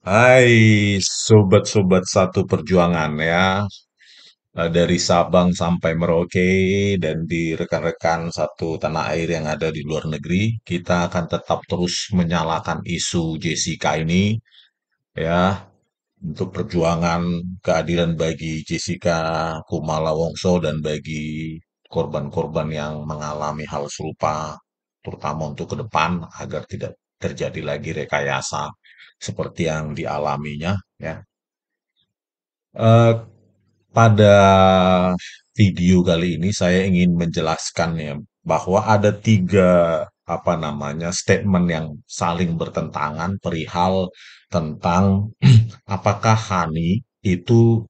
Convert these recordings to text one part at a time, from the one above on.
Hai sobat-sobat satu perjuangan ya, dari Sabang sampai Merauke dan di rekan-rekan satu tanah air yang ada di luar negeri, kita akan tetap terus menyalakan isu Jessica ini ya, untuk perjuangan keadilan bagi Jessica Kumala Wongso dan bagi korban-korban yang mengalami hal serupa, terutama untuk ke depan agar tidak terjadi lagi rekayasa seperti yang dialaminya ya. Eh, Pada video kali ini saya ingin menjelaskan ya bahwa ada tiga apa namanya statement yang saling bertentangan perihal tentang apakah Hani itu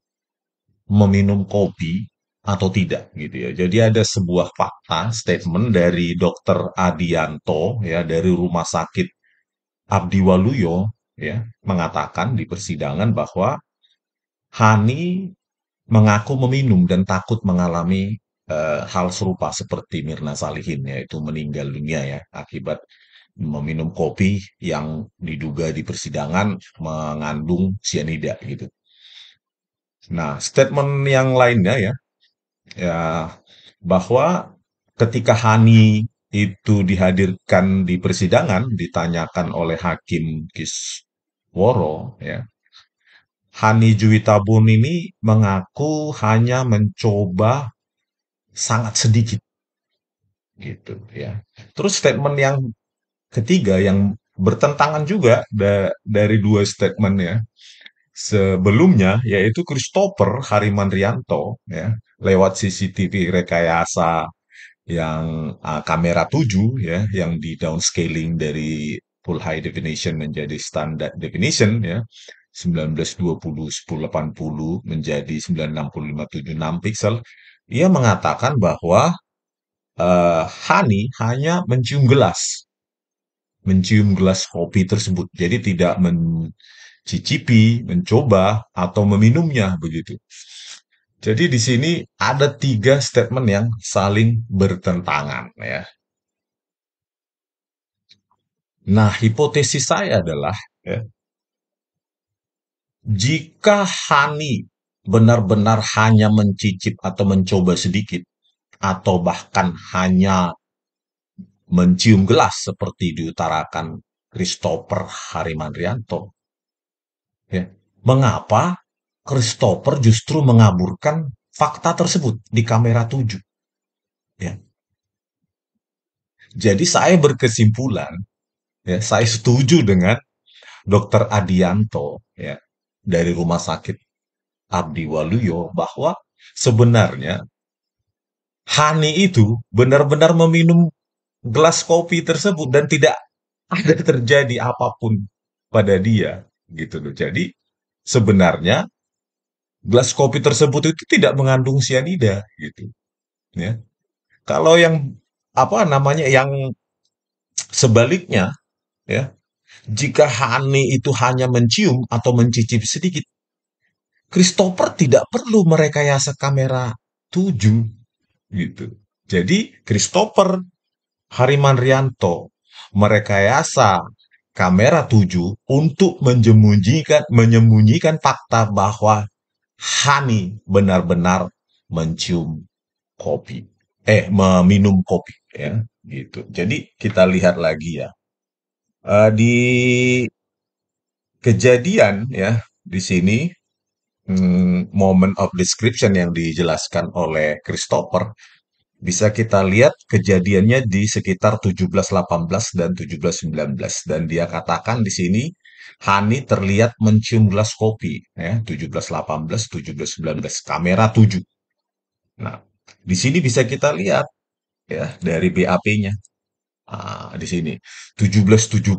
meminum kopi atau tidak gitu ya. Jadi ada sebuah fakta statement dari Dr. Adianto ya dari Rumah Sakit Abdiwaluyo ya mengatakan di persidangan bahwa Hani mengaku meminum dan takut mengalami hal serupa seperti Mirna Salihin, yaitu meninggal dunia ya akibat meminum kopi yang diduga di persidangan mengandung sianida gitu. Nah, statement yang lainnya ya, ya bahwa ketika Hani itu dihadirkan di persidangan, ditanyakan oleh Hakim Kisworo, ya, Hani Juwita Bun ini mengaku hanya mencoba sangat sedikit gitu ya. Terus statement yang ketiga yang bertentangan juga dari dua statement ya. Sebelumnya yaitu Christopher Harimandrianto ya lewat CCTV rekayasa yang kamera 7 ya yang di downscaling dari full high definition menjadi standard definition ya 1920 1080 menjadi 9605 76 pixel. Ia mengatakan bahwa Hani hanya mencium gelas kopi tersebut. Jadi tidak mencicipi, mencoba, atau meminumnya begitu. Jadi di sini ada tiga statement yang saling bertentangan ya. Nah, hipotesis saya adalah ya, jika Hani benar-benar hanya mencicip atau mencoba sedikit, atau bahkan hanya mencium gelas seperti diutarakan Christopher Harimandrianto, ya, mengapa Christopher justru mengaburkan fakta tersebut di kamera 7? Ya. Jadi saya berkesimpulan, ya, saya setuju dengan Dr. Adianto ya dari Rumah Sakit Abdi Waluyo bahwa sebenarnya Hani itu benar-benar meminum gelas kopi tersebut dan tidak ada terjadi apapun pada dia gitu loh. Jadi sebenarnya gelas kopi tersebut itu tidak mengandung sianida gitu ya. Kalau yang apa namanya yang sebaliknya ya, jika Hani itu hanya mencium atau mencicip sedikit, Christopher tidak perlu merekayasa kamera 7 gitu. Jadi Christopher Harimandrianto merekayasa kamera 7 untuk menyembunyikan fakta bahwa Hani benar-benar mencium kopi. Meminum kopi ya, gitu. Jadi kita lihat lagi ya. Di kejadian ya di sini moment of description yang dijelaskan oleh Christopher bisa kita lihat kejadiannya di sekitar 1718 dan 1719 dan dia katakan di sini Hani terlihat mencium gelas kopi ya 1718 1719 kamera 7. Nah, di sini bisa kita lihat ya dari BAP-nya. Di sini 1717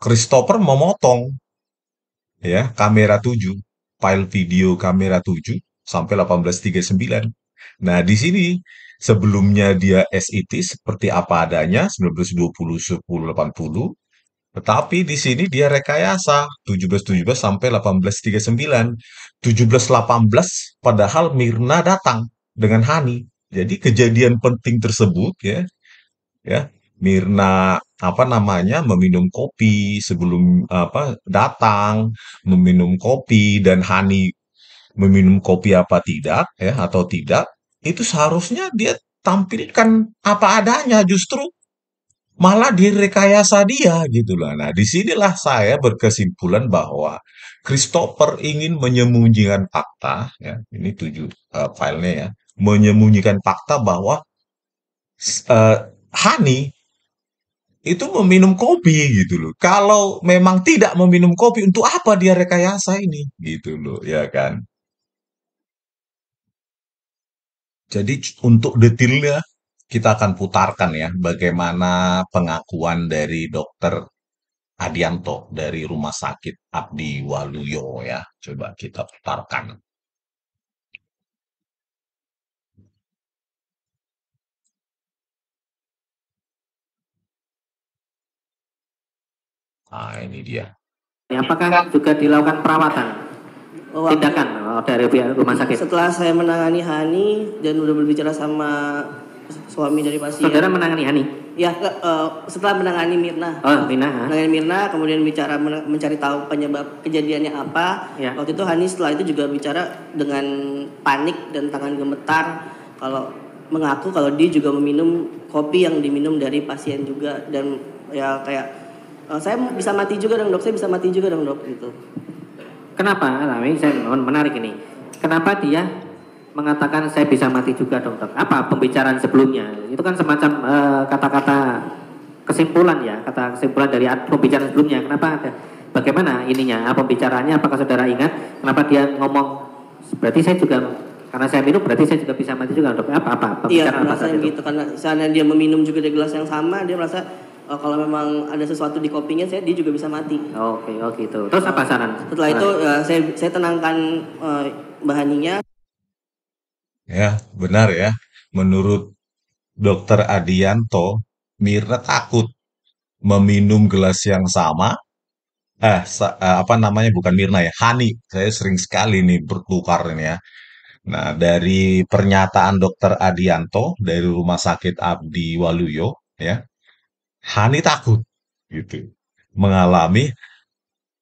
Christopher memotong ya kamera 7 file video kamera 7 sampai 1839. Nah, di sini sebelumnya dia SIT seperti apa adanya 1920 1080, tetapi di sini dia rekayasa 1717 sampai 1839. 1718 padahal Mirna datang dengan Hani. Jadi kejadian penting tersebut ya Mirna apa namanya meminum kopi sebelum apa datang, meminum kopi dan Hani meminum kopi apa tidak ya atau tidak, itu seharusnya dia tampilkan apa adanya, justru malah direkayasa dia gitu loh. Nah, disinilah saya berkesimpulan bahwa Christopher ingin menyembunyikan fakta, ya, ini tujuh filenya ya, menyembunyikan fakta bahwa Hani itu meminum kopi gitu loh. Kalau memang tidak meminum kopi, untuk apa dia rekayasa ini gitu loh, ya kan? Jadi untuk detailnya kita akan putarkan ya bagaimana pengakuan dari dokter Adianto dari Rumah Sakit Abdi Waluyo ya. Coba kita putarkan. Nah, ini dia. Apakah juga dilakukan perawatan, tindakan dari pihak rumah sakit? Setelah saya menangani Hani dan udah berbicara sama suami dari pasien. Saudara menangani Hani? Ya, setelah menangani Mirna. Oh, Mirna. Menangani Mirna, kemudian bicara mencari tahu penyebab kejadiannya apa. Ya. Waktu itu Hani setelah itu juga bicara dengan panik dan tangan gemetar kalau mengaku kalau dia juga meminum kopi yang diminum dari pasien juga, dan ya kayak saya bisa mati juga dong dok, saya bisa mati juga dong dok gitu. Kenapa? Nah, ini saya menarik ini. Kenapa dia mengatakan saya bisa mati juga dong dok? Apa pembicaraan sebelumnya? Itu kan semacam kata-kata kesimpulan ya, kata kesimpulan dari pembicaraan sebelumnya. Kenapa ada? Bagaimana ininya? Pembicaraannya? Apakah saudara ingat? Kenapa dia ngomong? Berarti saya juga, karena saya minum berarti saya juga bisa mati juga dok. Apa? Iya, merasa gitu karena sana dia meminum juga dari gelas yang sama, dia merasa kalau memang ada sesuatu di kopinya dia juga bisa mati. Oke, oh gitu. Terus apa saran? Setelah itu saya tenangkan Mbak Haninya. Ya, benar ya. Menurut Dokter Adianto, Mirna takut meminum gelas yang sama. Apa namanya? Bukan Mirna ya, Hani. Saya sering sekali nih bertukar ini ya. Nah, dari pernyataan Dokter Adianto dari Rumah Sakit Abdi Waluyo, ya, Hani takut gitu mengalami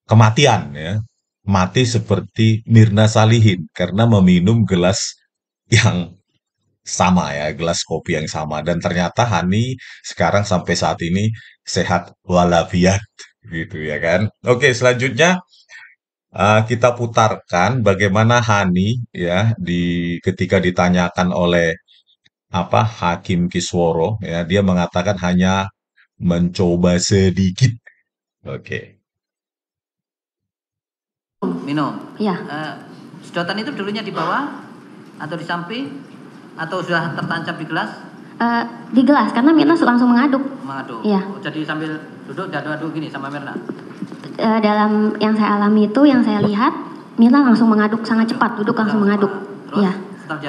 kematian ya. Mati seperti Mirna Salihin karena meminum gelas yang sama ya, gelas kopi yang sama. Dan ternyata Hani sekarang sampai saat ini sehat walafiat gitu ya kan. Oke, selanjutnya kita putarkan bagaimana Hani ya ketika ditanyakan oleh apa Hakim Kisworo ya, dia mengatakan hanya mencoba sedikit. Oke. Minum. Iya. Sedotan itu dulunya di bawah atau di samping atau sudah tertancap di gelas? Di gelas karena Mirna langsung mengaduk. Mengaduk. Iya. Oh, jadi sambil duduk jadu-adu gini sama Mirna. Dalam yang saya alami itu, yang saya lihat, Mirna langsung mengaduk sangat cepat, duduk langsung mengaduk. Terus, Iya.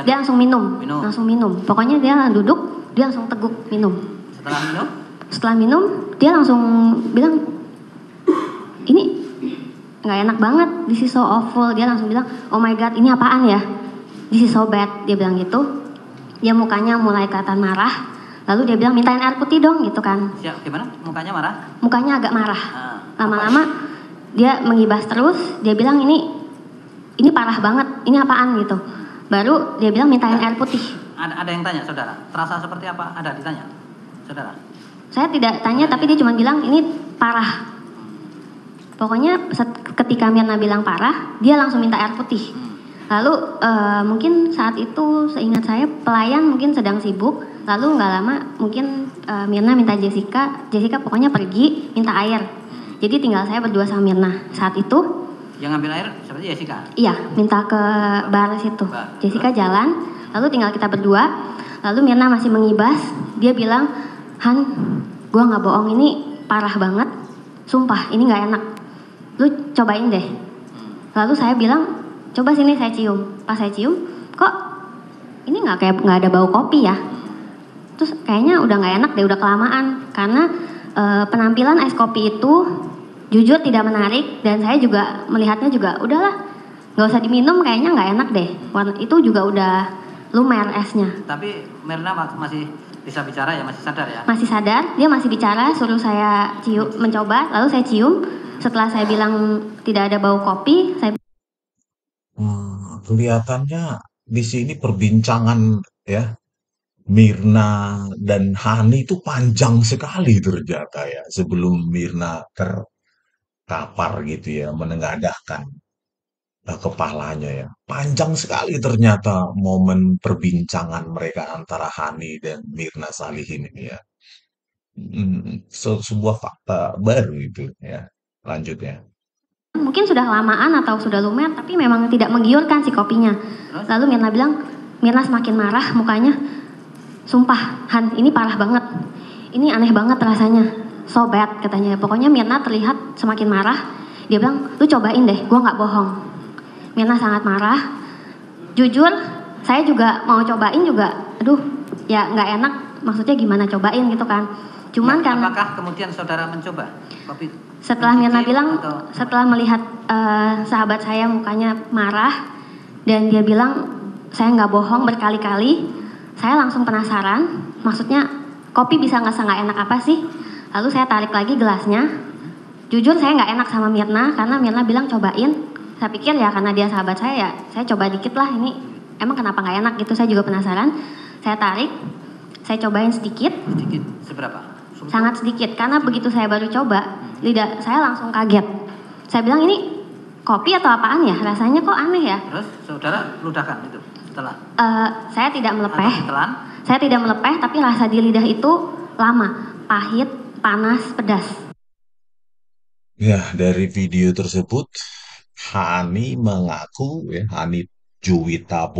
Dia langsung minum, langsung minum. Pokoknya dia duduk, dia langsung teguk minum. Setelah minum? Setelah minum, dia langsung bilang, ini nggak enak banget, this is so awful. Dia langsung bilang, oh my god, ini apaan ya? This is so bad, dia bilang gitu. Dia mukanya mulai kelihatan marah. Lalu dia bilang, mintain air putih dong gitu kan. Siap, gimana? Mukanya marah? Mukanya agak marah. Lama-lama dia mengibas terus, dia bilang ini parah banget, ini apaan gitu. Baru dia bilang mintain air putih. Ada yang tanya saudara, terasa seperti apa? Ada ditanya saudara? Saya tidak tanya, tapi dia cuma bilang ini parah. Pokoknya ketika Mirna bilang parah, dia langsung minta air putih. Lalu mungkin saat itu seingat saya pelayan mungkin sedang sibuk. Lalu nggak lama mungkin Mirna minta Jessica pokoknya pergi minta air. Jadi tinggal saya berdua sama Mirna saat itu. Yang ngambil air seperti Jessica? Iya, minta ke bar situ. Jessica jalan, lalu tinggal kita berdua. Lalu Mirna masih mengibas, dia bilang, Han, gue nggak bohong, ini parah banget, sumpah ini nggak enak. Lu cobain deh. Lalu saya bilang, coba sini saya cium. Pas saya cium, kok ini nggak ada bau kopi ya? Terus kayaknya udah nggak enak deh, udah kelamaan. Karena penampilan es kopi itu jujur tidak menarik, dan saya juga melihatnya juga udahlah, nggak usah diminum, kayaknya nggak enak deh. Warna itu juga udah lumer esnya. Tapi Mirna masih bisa bicara ya, masih sadar ya? Masih sadar, dia masih bicara, suruh saya cium, mencoba, lalu saya cium. Setelah saya bilang tidak ada bau kopi, saya Kelihatannya di sini perbincangan ya Mirna dan Hani itu panjang sekali ternyata ya sebelum Mirna terkapar gitu ya menengadahkan kepalanya ya. Panjang sekali ternyata momen perbincangan mereka antara Hani dan Mirna Salihin ini ya. Sebuah fakta baru itu ya. Lanjutnya. mungkin sudah lamaan atau sudah lumer, tapi memang tidak menggiurkan si kopinya. Lalu Mirna bilang, Mirna semakin marah mukanya. Sumpah, Han, ini parah banget. Ini aneh banget rasanya. So bad katanya. Pokoknya Mirna terlihat semakin marah. Dia bilang, lu cobain deh, gue gak bohong. Mirna sangat marah. Jujur, saya juga mau cobain juga. Aduh, ya gak enak. Maksudnya gimana cobain gitu kan. Cuman kan apakah kemudian saudara mencoba kopi? setelah Mirna Mencicip bilang, atau- setelah melihat sahabat saya mukanya marah dan dia bilang saya nggak bohong berkali-kali, saya langsung penasaran. Maksudnya kopi bisa nggak enak apa sih? Lalu saya tarik lagi gelasnya. Jujur saya nggak enak sama Mirna karena Mirna bilang cobain. Saya pikir ya karena dia sahabat saya ya saya coba dikit lah ini. Emang kenapa nggak enak gitu? Saya juga penasaran. Saya tarik, saya cobain sedikit. Sedikit, seberapa? Sangat sedikit karena begitu saya baru coba lidah saya langsung kaget. Saya bilang ini kopi atau apaan ya, rasanya kok aneh ya. Terus saudara ludahkan itu setelah Saya tidak melepeh, atau ditelan? saya tidak melepeh tapi rasa di lidah itu lama, pahit, panas, pedas. Ya, dari video tersebut, Hani mengaku, ya, Hani Juwita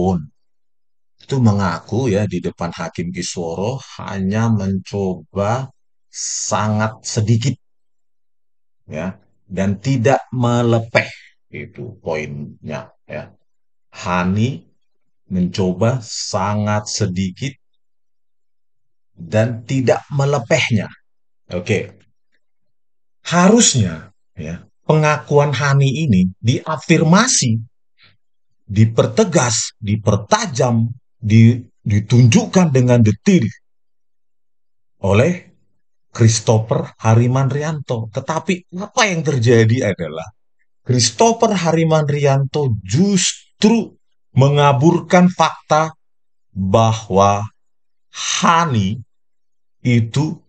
itu mengaku ya di depan Hakim Kisworo hanya mencoba sangat sedikit ya dan tidak melepeh itu poinnya ya. Hani mencoba sangat sedikit dan tidak melepehnya. Oke, harusnya ya pengakuan Hani ini diafirmasi, dipertegas, dipertajam, ditunjukkan dengan detil oleh Christopher Harimanrianto. Tetapi apa yang terjadi adalah Christopher Harimanrianto justru mengaburkan fakta bahwa Hani itu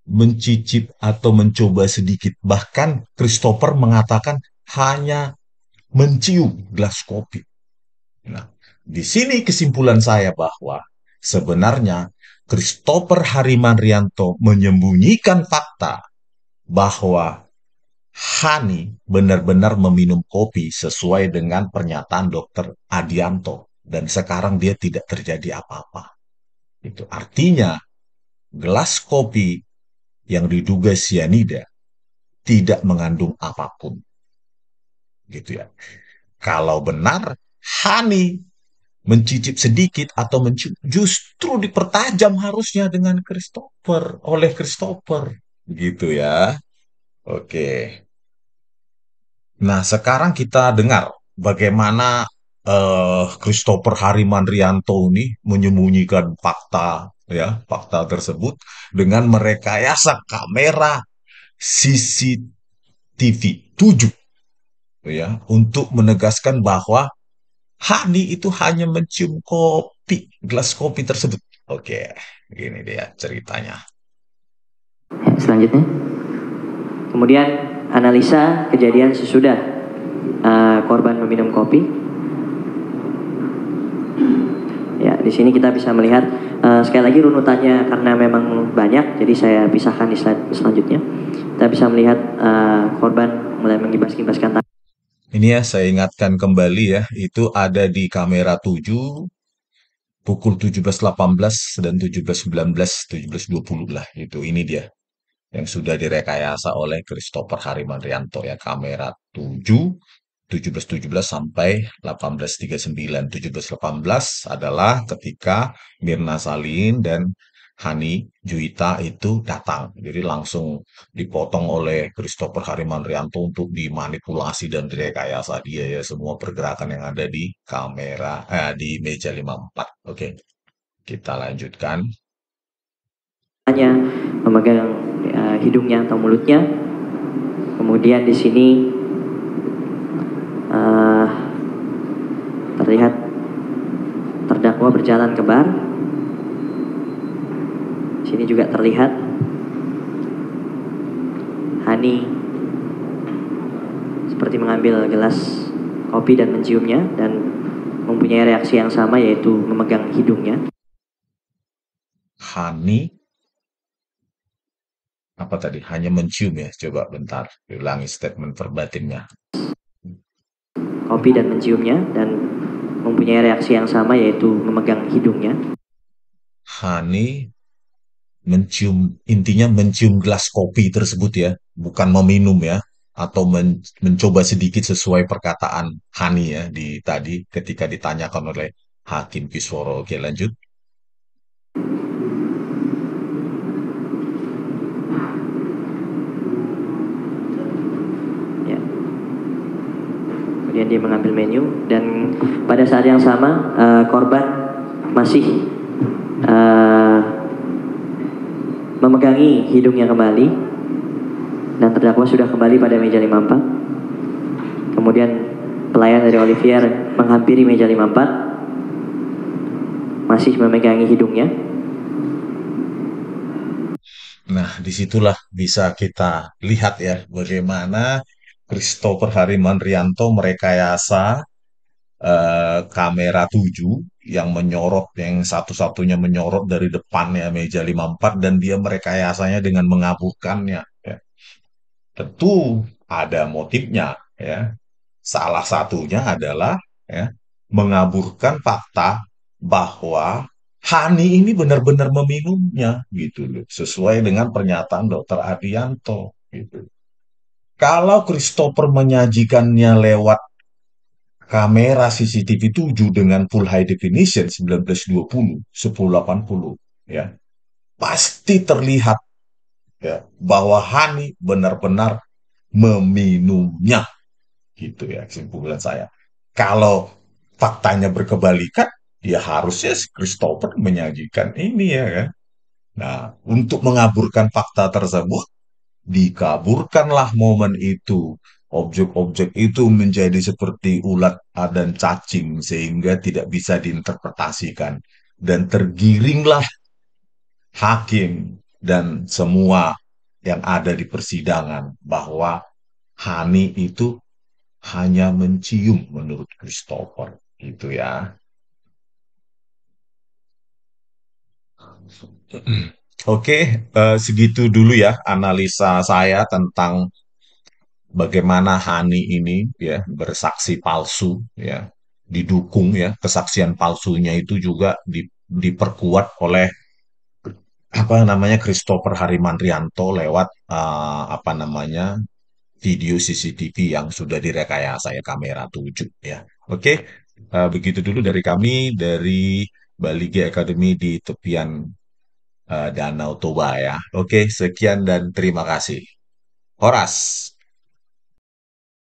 mencicip atau mencoba sedikit. Bahkan Christopher mengatakan hanya mencium gelas kopi. Nah, di sini kesimpulan saya bahwa sebenarnya Christopher Harimanrianto menyembunyikan fakta bahwa Hani benar-benar meminum kopi sesuai dengan pernyataan dokter Adianto dan sekarang dia tidak terjadi apa-apa. Itu artinya gelas kopi yang diduga sianida tidak mengandung apapun. Gitu ya. Kalau benar Hani mencicip sedikit atau mencium, justru dipertajam harusnya dengan Christopher, oleh Christopher. Gitu ya. Oke. Nah, sekarang kita dengar bagaimana Christopher Harimanrianto ini menyembunyikan fakta ya, fakta tersebut dengan merekayasa kamera CCTV 7 ya untuk menegaskan bahwa Hani itu hanya mencium kopi, gelas kopi tersebut. Oke, gini dia ceritanya. Selanjutnya, kemudian analisa kejadian sesudah korban meminum kopi. Ya, di sini kita bisa melihat sekali lagi runutannya karena memang banyak, jadi saya pisahkan di slide selanjutnya. Kita bisa melihat korban mulai mengibas-ibaskan tangan. Ini ya, saya ingatkan kembali ya, itu ada di kamera 7, pukul 17.18 dan 17.19, 17.20 lah itu. Ini dia yang sudah direkayasa oleh Christopher Harimanrianto ya, kamera 7, 17.17 sampai 18.39. 17.18 adalah ketika Mirna Salihin dan Hani Juwita itu datang. Jadi langsung dipotong oleh Christopher Harimanrianto untuk dimanipulasi dan direkayasa dia ya semua pergerakan yang ada di kamera di meja 54. Oke. Kita lanjutkan. hanya memegang hidungnya atau mulutnya. Kemudian di sini terlihat terdakwa berjalan ke bar. Sini juga terlihat Hani seperti mengambil gelas kopi dan menciumnya dan mempunyai reaksi yang sama, yaitu memegang hidungnya. Hani apa tadi? Hanya mencium ya? Coba bentar, ulangi statement verbatimnya. Kopi dan menciumnya dan mempunyai reaksi yang sama, yaitu memegang hidungnya. Hani mencium, intinya mencium gelas kopi tersebut ya, bukan meminum ya, atau mencoba sedikit sesuai perkataan Hani ya di tadi ketika ditanyakan oleh Hakim Kisworo. Oke, lanjut. Ya. Kemudian dia mengambil menu dan pada saat yang sama korban masih memegangi hidungnya kembali dan terdakwa sudah kembali pada meja 54. Kemudian pelayan dari Olivier menghampiri meja 54 masih memegangi hidungnya. Nah, disitulah bisa kita lihat ya bagaimana Christopher Harimanrianto merekayasa kamera 7 yang menyorot, yang satu-satunya menyorot dari depannya meja 54 dan dia merekayasanya dengan mengaburkannya. Ya. Tentu ada motifnya. Ya. Salah satunya adalah ya, mengaburkan fakta bahwa Hani ini benar-benar meminumnya gitu loh, sesuai dengan pernyataan Dokter Adianto gitu. Kalau Christopher menyajikannya lewat kamera CCTV 7 dengan full high definition 1920 1080 ya, pasti terlihat ya bahwa Hani benar-benar meminumnya gitu ya, kesimpulan saya. Kalau faktanya berkebalikan, ya harusnya si Christopher menyajikan ini ya kan. Nah, untuk mengaburkan fakta tersebut, dikaburkanlah momen itu. Objek-objek itu menjadi seperti ulat dan cacing sehingga tidak bisa diinterpretasikan. Dan tergiringlah hakim dan semua yang ada di persidangan bahwa Hani itu hanya mencium menurut Christopher. Gitu ya. Oke, segitu dulu ya analisa saya tentang bagaimana Hani ini ya bersaksi palsu ya, didukung ya kesaksian palsunya itu juga diperkuat oleh apa namanya Christopher Harimanrianto lewat apa namanya video CCTV yang sudah direkayasa ya kamera 7 ya. Oke, begitu dulu dari kami dari Bali G Academy di tepian Danau Toba ya. Oke, sekian dan terima kasih. Horas.